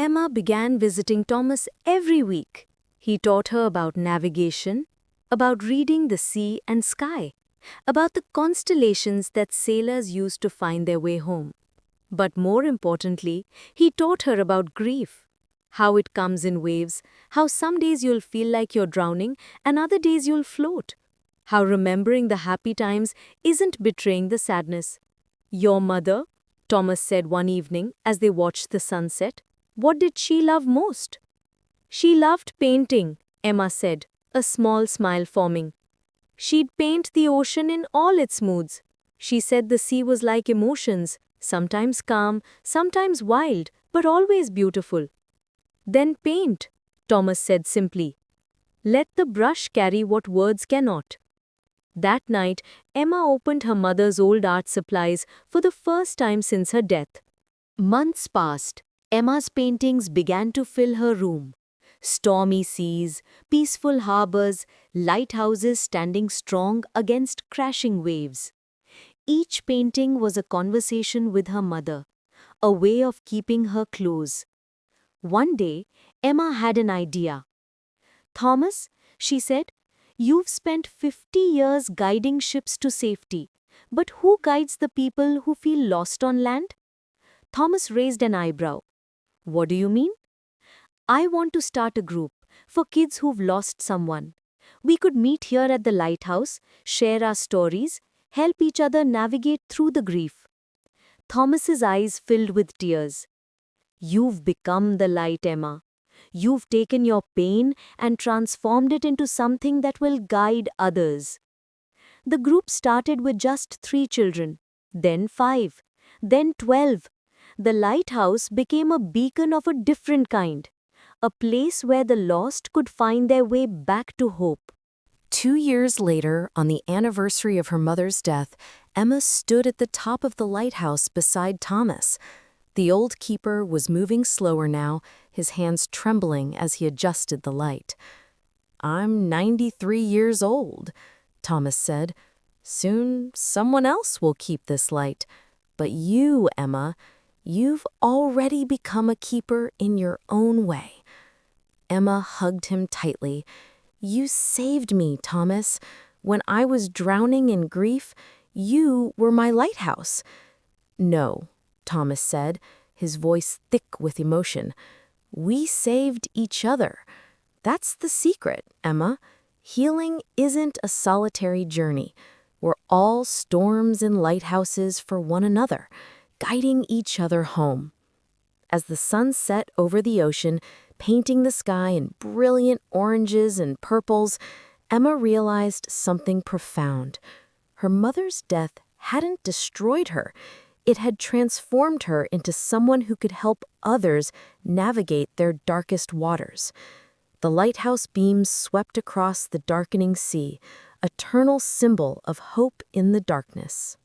Emma began visiting Thomas every week. He taught her about navigation, about reading the sea and sky, about the constellations that sailors used to find their way home. But more importantly, he taught her about grief, how it comes in waves, how some days you'll feel like you're drowning and other days you'll float, how remembering the happy times isn't betraying the sadness. Your mother, Thomas said one evening as they watched the sunset, what did she love most? She loved painting, Emma said, a small smile forming. She'd paint the ocean in all its moods. She said the sea was like emotions, sometimes calm, sometimes wild, but always beautiful. Then paint, Thomas said simply. Let the brush carry what words cannot. That night, Emma opened her mother's old art supplies for the first time since her death. Months passed. Emma's paintings began to fill her room. Stormy seas, peaceful harbors, lighthouses standing strong against crashing waves. Each painting was a conversation with her mother, a way of keeping her close. One day, Emma had an idea. Thomas, she said, you've spent 50 years guiding ships to safety, but who guides the people who feel lost on land? Thomas raised an eyebrow. What do you mean? I want to start a group for kids who've lost someone. We could meet here at the lighthouse, share our stories, help each other navigate through the grief. Thomas's eyes filled with tears. You've become the light, Emma. You've taken your pain and transformed it into something that will guide others. The group started with just 3 children, then 5, then 12. The lighthouse became a beacon of a different kind, a place where the lost could find their way back to hope. 2 years later, on the anniversary of her mother's death, Emma stood at the top of the lighthouse beside Thomas. The old keeper was moving slower now, his hands trembling as he adjusted the light. I'm 93 years old, Thomas said. Soon someone else will keep this light. But you, Emma, you've already become a keeper in your own way. Emma hugged him tightly. You saved me, Thomas. When I was drowning in grief, you were my lighthouse. No, Thomas said, his voice thick with emotion. We saved each other. That's the secret, Emma. Healing isn't a solitary journey. We're all storms and lighthouses for one another, guiding each other home. As the sun set over the ocean, painting the sky in brilliant oranges and purples, Emma realized something profound. Her mother's death hadn't destroyed her. It had transformed her into someone who could help others navigate their darkest waters. The lighthouse beams swept across the darkening sea, a eternal symbol of hope in the darkness.